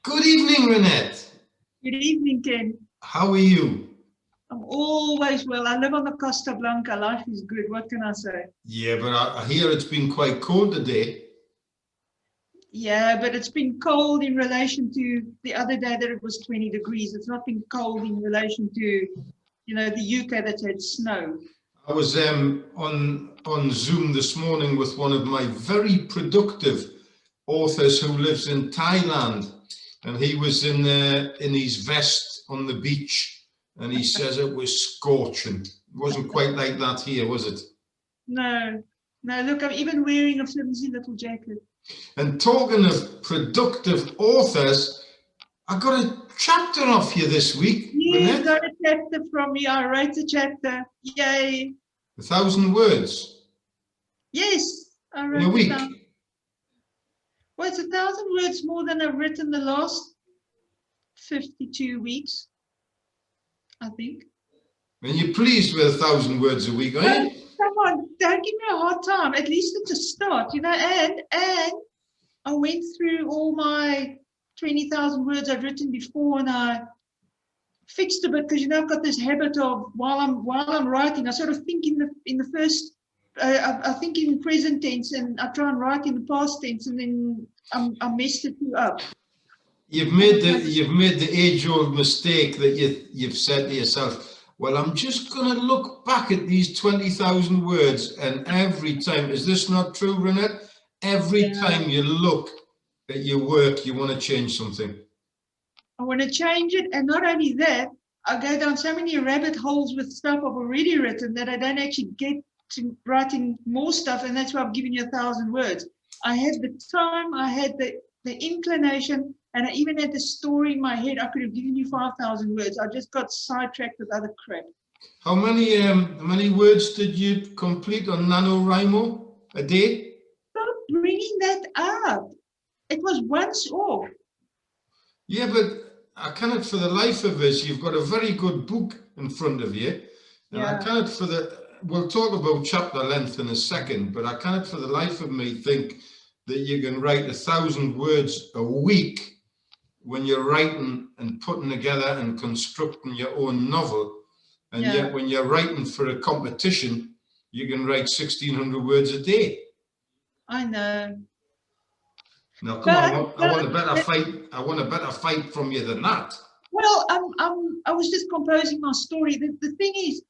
Good evening, Reinette. Good evening, Ken. How are you? I'm always well. I live on the Costa Blanca. Life is good. What can I say? Yeah, but I hear it's been quite cold today. Yeah, but it's been cold in relation to the other day that it was 20 degrees. It's not been cold in relation to, the UK that's had snow. I was on Zoom this morning with one of my very productive authors who lives in Thailand, and he was in his vest on the beach, and he says it was scorching. It wasn't quite like that here, was it? No, look, I'm even wearing a flimsy little jacket. And talking of productive authors, I got a chapter off you this week. You got a chapter from me. I wrote a chapter. Yay. 1,000 words. Yes, I wrote in a week. Well, it's 1,000 words more than I've written the last 52 weeks, I think. And you're pleased with 1,000 words a week, are you? Come on, don't give me a hard time. At least it's a start, and I went through all my 20,000 words I've written before, and I fixed a bit because I've got this habit of while I'm writing, I sort of think in the first. I think in present tense, and I try and write in the past tense, and then I messed it up. You've made the age-old mistake that you've said to yourself, well, I'm just going to look back at these 20,000 words, and every time, is this not true, Reinette? Every time you look at your work, you want to change something. I want to change it, and not only that, I go down so many rabbit holes with stuff I've already written that I don't actually get to writing more stuff, and that's why I've given you 1,000 words. I had the time, I had the inclination, and I even had the story in my head. I could have given you 5,000 words. I just got sidetracked with other crap. How many words did you complete on NaNoWriMo a day? Stop bringing that up. It was once off. Yeah, but I cannot for the life of us. You've got a very good book in front of you, and I cannot for the. We'll talk about chapter length in a second, but I cannot for the life of me think that you can write 1,000 words a week when you're writing and putting together and constructing your own novel. And yet when you're writing for a competition, you can write 1,600 words a day. I know. Now, come on, I want a better fight. I want a better fight from you than that. Well, I was just composing my story. The thing is,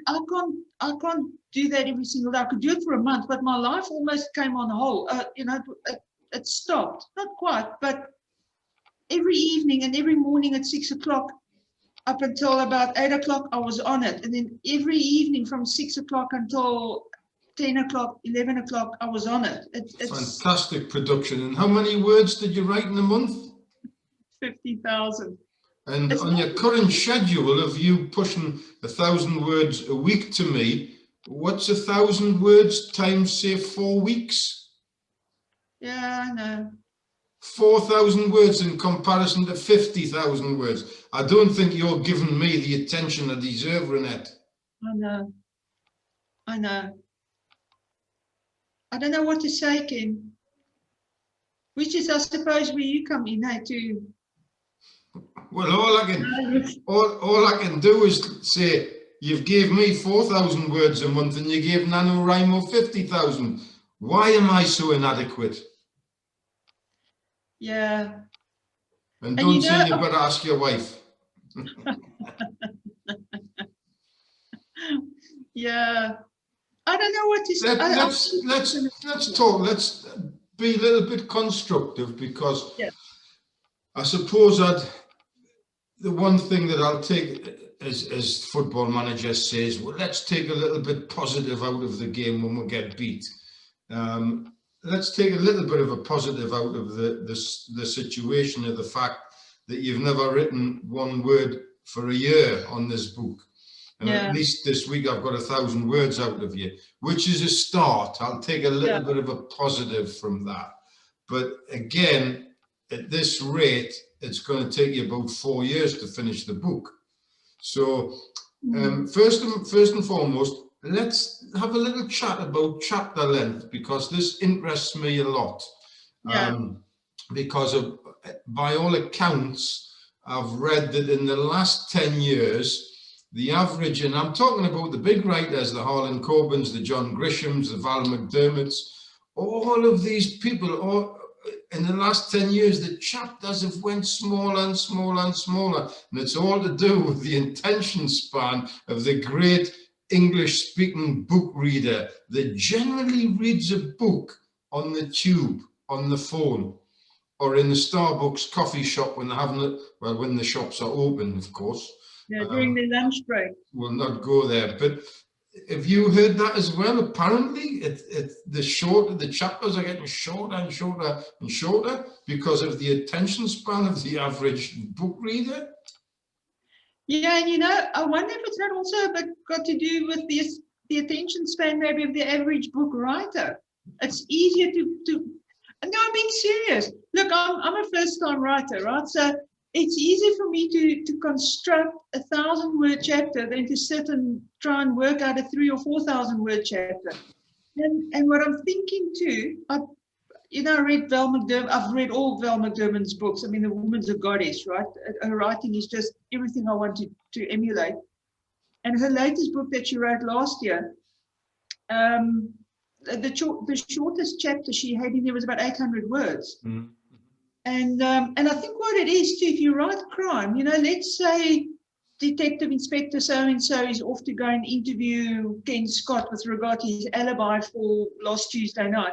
I can't do that every single day. I could do it for a month, but my life almost came on hold. It stopped. Not quite, but every evening and every morning at 6 o'clock, up until about 8 o'clock, I was on it. And then every evening from 6 o'clock until 10 o'clock, 11 o'clock, I was on it. It's fantastic production. And how many words did you write in a month? 50,000. And on your current schedule of you pushing 1,000 words a week to me, what's 1,000 words times, say, 4 weeks? Yeah, I know. 4,000 words in comparison to 50,000 words. I don't think you're giving me the attention I deserve, Reinette. I know. I don't know what to say, Ken. Which is, I suppose, where you come in, too. Well, all I can do is say, you've gave me 4,000 words a month and you gave NaNoWriMo 50,000. Why am I so inadequate? Yeah. And don't say you better ask your wife. Yeah. I don't know what to say. Let's talk. Let's be a little bit constructive, because I suppose the one thing that I'll take, as Football Manager says, well, let's take a little bit positive out of the game when we get beat. Let's take a little bit of a positive out of the situation of the fact that you've never written one word for a year on this book. And at least this week I've got 1,000 words out of you, which is a start. I'll take a little bit of a positive from that. But again, at this rate, it's going to take you about 4 years to finish the book. So first and foremost, let's have a little chat about chapter length, because this interests me a lot. because by all accounts, I've read that in the last 10 years, the average, and I'm talking about the big writers, the Harlan Corbins, the John Grishams, the Val McDermotts, all of these people, in the last 10 years, the chapters have went smaller and smaller and smaller. And it's all to do with the attention span of the great English-speaking book reader that generally reads a book on the tube, on the phone, or in the Starbucks coffee shop when they're having it, well, when the shops are open, of course. Yeah, during the lunch break. We'll not go there. But have you heard that as well? Apparently, the chapters are getting shorter and shorter and shorter because of the attention span of the average book reader. Yeah, and I wonder if it's not also a bit got to do with the attention span maybe of the average book writer. It's easier to no, I'm being serious. Look, I'm a first-time writer, right? So it's easier for me to construct a 1,000-word chapter than to sit and try and work out a 3,000 or 4,000-word chapter. And what I'm thinking too, I read Val McDermott. I've read all Val McDermott's books. I mean, The Woman's a Goddess, right? Her writing is just everything I want to emulate. And her latest book that she wrote last year, the shortest chapter she had in there was about 800 words. Mm. And I think what it is too, if you write crime, let's say Detective Inspector so-and-so is off to go and interview Ken Scott with regard to his alibi for last Tuesday night.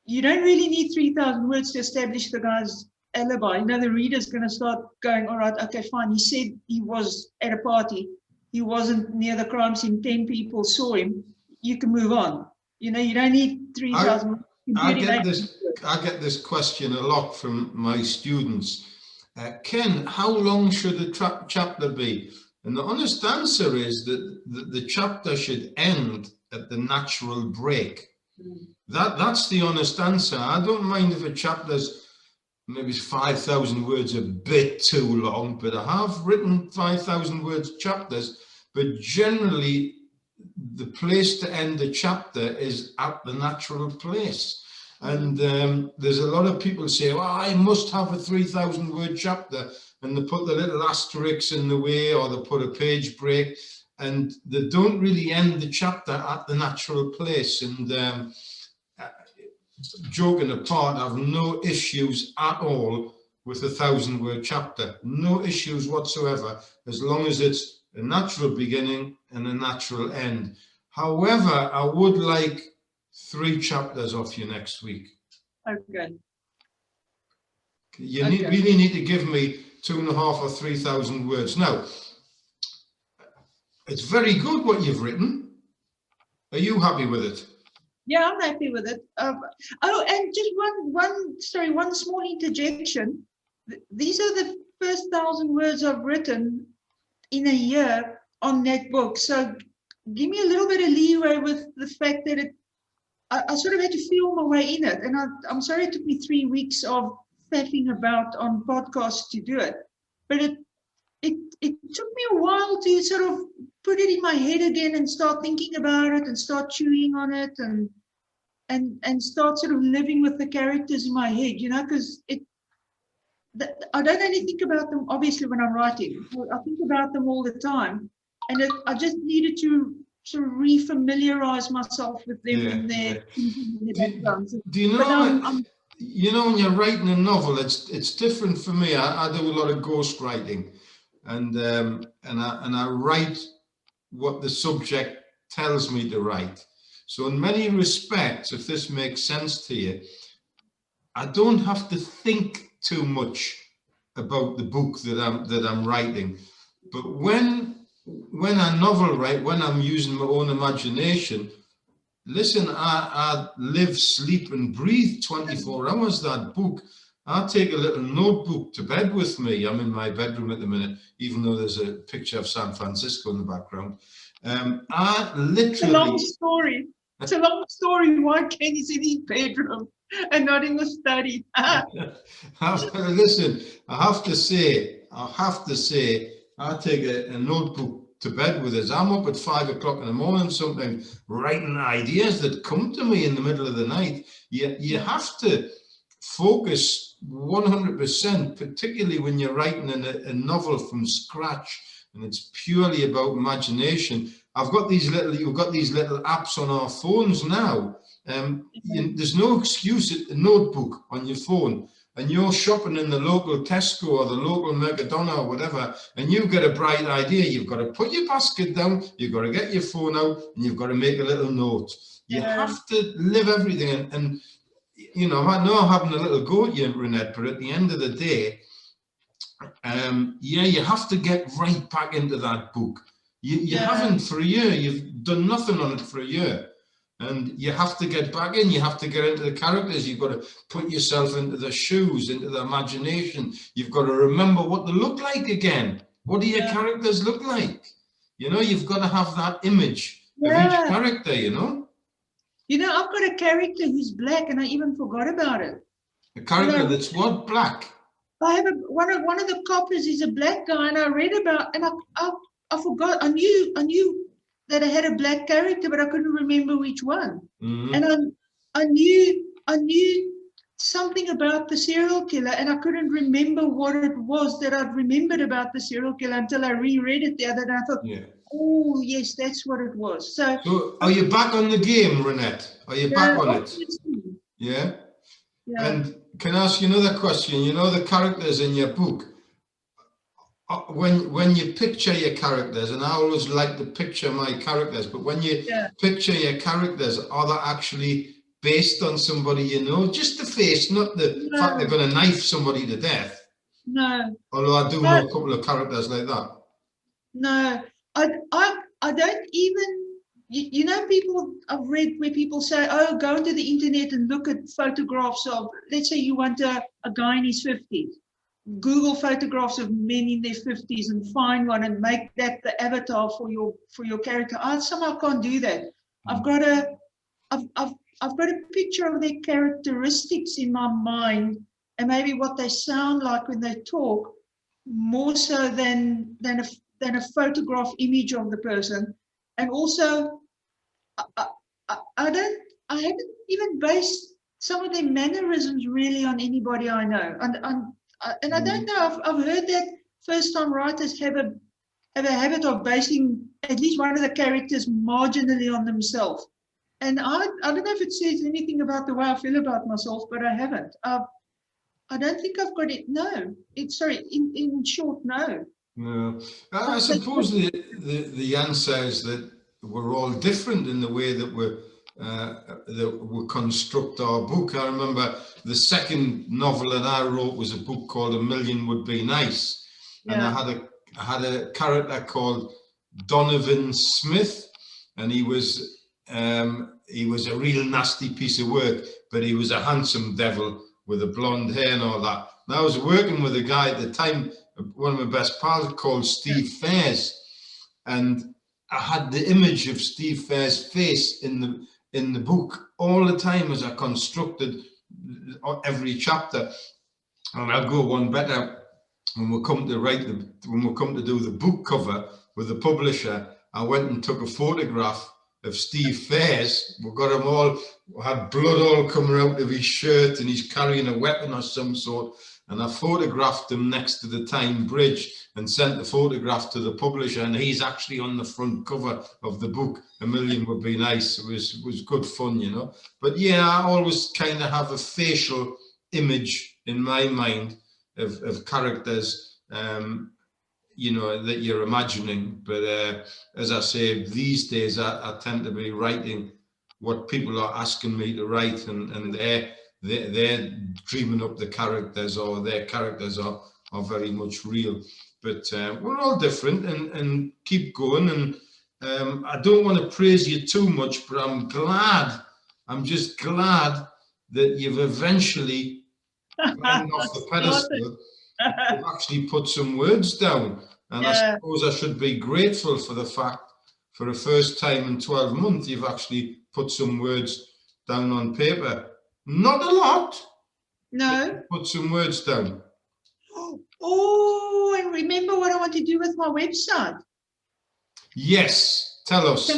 You don't really need 3,000 words to establish the guy's alibi. The reader's going to start going, all right, okay, fine. He said he was at a party. He wasn't near the crime scene. 10 people saw him. You can move on. You don't need 3,000 words. I get this question a lot from my students. Ken, how long should a chapter be? And the honest answer is that the chapter should end at the natural break. Mm. That's the honest answer. I don't mind if a chapter's maybe 5,000 words a bit too long, but I have written 5,000 words chapters, but generally the place to end the chapter is at the natural place. And there's a lot of people say, well, I must have a 3,000 word chapter, and they put the little asterisks in the way, or they put a page break, and they don't really end the chapter at the natural place. And joking apart, I have no issues at all with a 1,000-word chapter. No issues whatsoever, as long as it's a natural beginning and a natural end. However, I would like 3 chapters off you next week. Okay. You really need to give me 2,500 or 3,000 words. Now, it's very good what you've written. Are you happy with it? Yeah, I'm happy with it. And just one small interjection. These are the first 1,000 words I've written in a year on that book. So give me a little bit of leeway with the fact that I sort of had to feel my way in it. And I'm sorry it took me 3 weeks of faffing about on podcasts to do it. But it took me a while to sort of put it in my head again and start thinking about it and start chewing on it and start sort of living with the characters in my head, because I don't only think about them, obviously, when I'm writing. I think about them all the time. And I just needed to sort of refamiliarize myself with them and their backgrounds. Do you know, when you're writing a novel, it's different for me. I do a lot of ghost writing, and I write what the subject tells me to write. So in many respects, if this makes sense to you, I don't have to think too much about the book that I'm writing. But when I novel write, when I'm using my own imagination, listen, I live, sleep and breathe 24 hours that book. I take a little notebook to bed with me. I'm in my bedroom at the minute, even though there's a picture of San Francisco in the background. I literally... It's a long story. It's a long story. Why can't he in his bedroom and not in the study? Listen, I have to say, I take a notebook to bed with us. I'm up at 5 o'clock in the morning, sometimes writing ideas that come to me in the middle of the night. You have to focus 100%, particularly when you're writing a novel from scratch and it's purely about imagination. You've got these little apps on our phones now. There's no excuse, a notebook on your phone, and you're shopping in the local Tesco or the local Mercadona or whatever, and you get a bright idea. You've got to put your basket down, you've got to get your phone out, and you've got to make a little note. You have to live everything. And you know, I know I'm having a little go at you, Reinette, but at the end of the day, yeah, you have to get right back into that book. You haven't for a year. You've done nothing on it for a year. And you have to get back in. You have to get into the characters. You've got to put yourself into the shoes, into the imagination. You've got to remember what they look like again. What do your characters look like? You know, you've got to have that image of each character, you know? You know, I've got a character who's black, and I even forgot about it. A character that's what? Black? I have one of the coppers is a black guy, and I read about, and I forgot. I knew that I had a black character, but I couldn't remember which one. Mm-hmm. And I knew something about the serial killer, and I couldn't remember what it was that I'd remembered about the serial killer until I reread it the other day. I thought, oh yes, that's what it was. So are you back on the game, Reinette? Are you back on it? Yeah. And can I ask you another question? You know the characters in your book. When you picture your characters, and I always like to picture my characters, but when you picture your characters, are they actually based on somebody you know? Just the face, not the fact they're going to knife somebody to death. No. Although I do know a couple of characters like that. No, I don't even. You know, I've read where people say, oh, go into the internet and look at photographs of, let's say you want a guy in his 50s. Google photographs of men in their 50s and find one and make that the avatar for your character. I somehow can't do that. I've got a picture of their characteristics in my mind, and maybe what they sound like when they talk, more so than a photograph image of the person. And also, I haven't even based some of their mannerisms really on anybody I know. And I don't know, I've heard that first-time writers have a habit of basing at least one of the characters marginally on themselves. And I don't know if it says anything about the way I feel about myself, but I haven't. I don't think I've got it. No, in short, no. No, I suppose the answer is that we're all different in the way that we construct our book. I remember the second novel that I wrote was a book called A Million Would Be Nice, and I had a character called Donovan Smith, and he was a real nasty piece of work, but he was a handsome devil with a blonde hair and all that. And I was working with a guy at the time, one of my best pals, called Steve Fairs, and I had the image of Steve Fairs' face in the book all the time as I constructed every chapter. And I'll go one better. When we come to do the book cover with the publisher, I went and took a photograph of Steve Fairs. We got him all, had blood all coming out of his shirt, and he's carrying a weapon of some sort. And I photographed him next to the Tyne Bridge and sent the photograph to the publisher, and he's actually on the front cover of the book. A Million Would Be Nice. It was good fun, you know. But yeah, I always kind of have a facial image in my mind of characters, you know, that you're imagining. But as I say, these days I tend to be writing what people are asking me to write, and they're dreaming up the characters, or their characters are very much real. But we're all different, and keep going. And I don't want to praise you too much, but I'm just glad that you've eventually gotten off the pedestal. You've actually put some words down. And I suppose I should be grateful for the fact, for the first time in 12 months, you've actually put some words down on paper. Not a lot. No. Put some words down. Oh, and remember what I want to do with my website? Yes, tell us.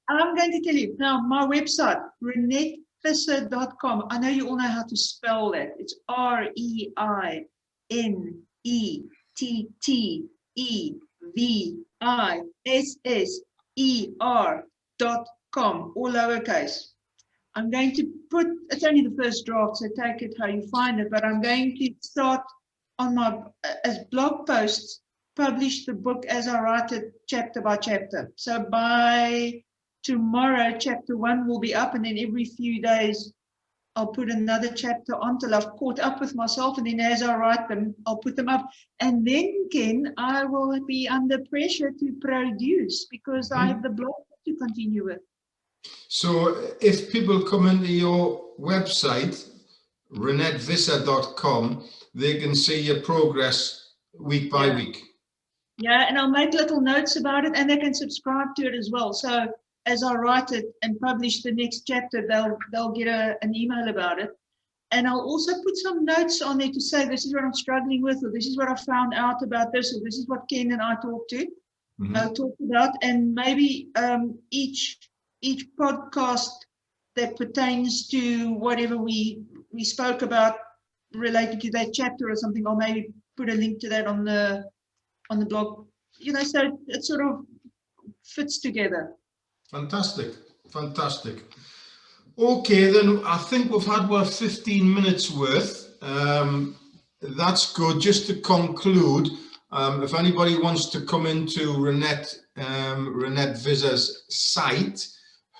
I'm going to tell you. Now, my website, Reinette Visser.com. I know you all know how to spell that. It's REINETTEVISSER.com, all lowercase. I'm going to put, it's only the first draft, so take it how you find it, but I'm going to start on my, as blog posts, publish the book as I write it chapter by chapter. So by tomorrow, chapter 1 will be up, and then every few days, I'll put another chapter on till I've caught up with myself, and then as I write them, I'll put them up. And then, Ken, I will be under pressure to produce because I have the blog to continue with. So if people come into your website, ReinetteVisser.com, they can see your progress week by week. Yeah, and I'll make little notes about it, and they can subscribe to it as well. So as I write it and publish the next chapter, they'll get an email about it. And I'll also put some notes on there to say, this is what I'm struggling with, or this is what I found out about this, or this is what Ken and I talked about. And maybe each podcast that pertains to whatever we spoke about related to that chapter or something, I'll maybe put a link to that on the blog, you know, so it sort of fits together. Fantastic. Okay, then I think we've had about 15 minutes worth. That's good. Just to conclude, if anybody wants to come into Reinette Visser's site,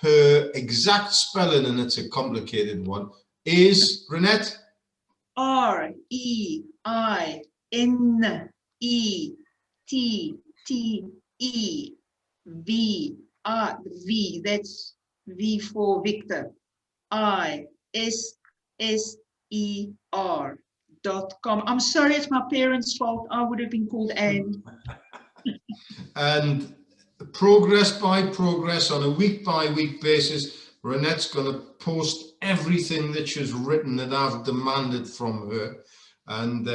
her exact spelling, and it's a complicated one, is Reinette? ReinetteV. That's V for Victor. ISSER.com. I'm sorry, it's my parents' fault. I would have been called Anne. And progress by progress, on a week by week basis, Reinette's going to post everything that she's written that I've demanded from her, and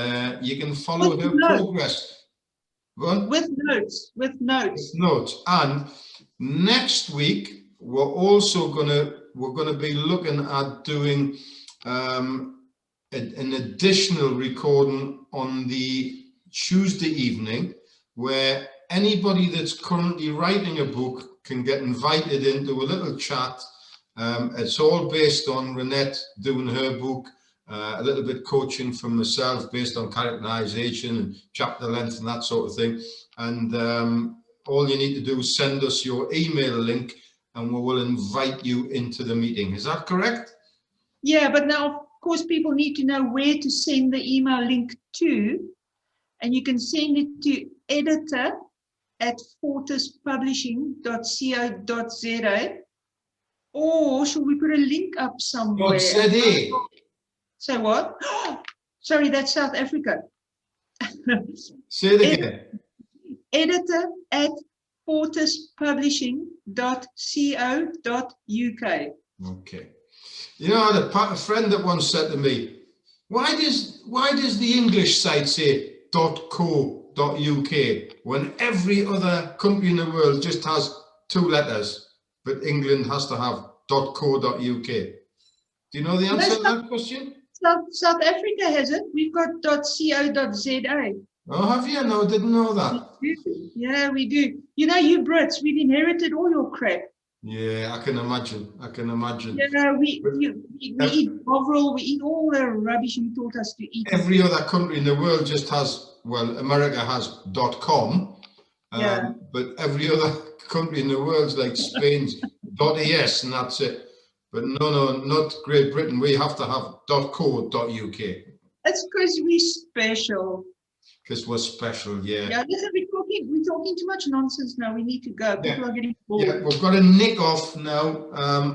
you can follow her progress. With notes. And next week we're going to be looking at doing an additional recording on the Tuesday evening, where anybody that's currently writing a book can get invited into a little chat. It's all based on Reinette doing her book, a little bit coaching from myself based on characterization and chapter length and that sort of thing. And all you need to do is send us your email link and we will invite you into the meeting. Is that correct? Yeah, but now, of course, people need to know where to send the email link to. And you can send it to editor@fortispublishing.co.za. Or should we put a link up somewhere? Say what? Sorry, that's South Africa. Say it again. editor@fortispublishing.co.uk. Okay. You know, I had a friend that once said to me, why does the English site say .co.uk when every other country in the world just has 2 letters, but England has to have .co.uk? Do you know the answer to that question? South Africa has it. We've got .co.za. Oh, have you? No, I didn't know that. We do. Yeah, we do. You know, you Brits, we've inherited all your crap. Yeah, I can imagine. Yeah, we eat Bovril, we eat all the rubbish you taught us to eat. Every other country in the world just has, well, America has .com, but every other country in the world's like Spain's .es, and that's it. But no, not Great Britain. We have to have .co.uk. That's because we're special. Because we're special, yeah. Yeah, listen, we're talking too much nonsense now. We need to go. People are getting bored. Yeah, we've got to nick off now.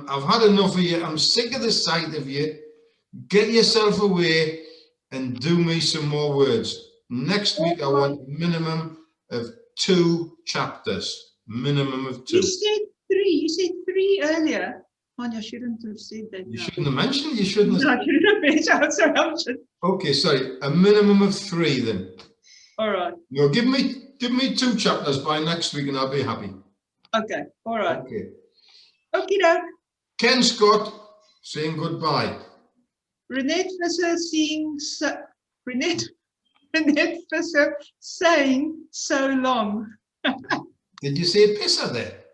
I've had enough of you. I'm sick of the sight of you. Get yourself away and do me some more words. Next week, I want a minimum of 2 chapters. Minimum of 2. You said 3. You said 3 earlier. Man, you shouldn't have said that. You shouldn't have mentioned. You shouldn't have. No, I shouldn't have mentioned. Sorry, Okay, sorry. A minimum of 3 then. All right. No, give me 2 chapters by next week and I'll be happy. Okay. All right. Okay. Okie doke. Ken Scott, Saying goodbye. Reinette Visser seeing so, Reinette Visser saying so long. Did you say pisser there?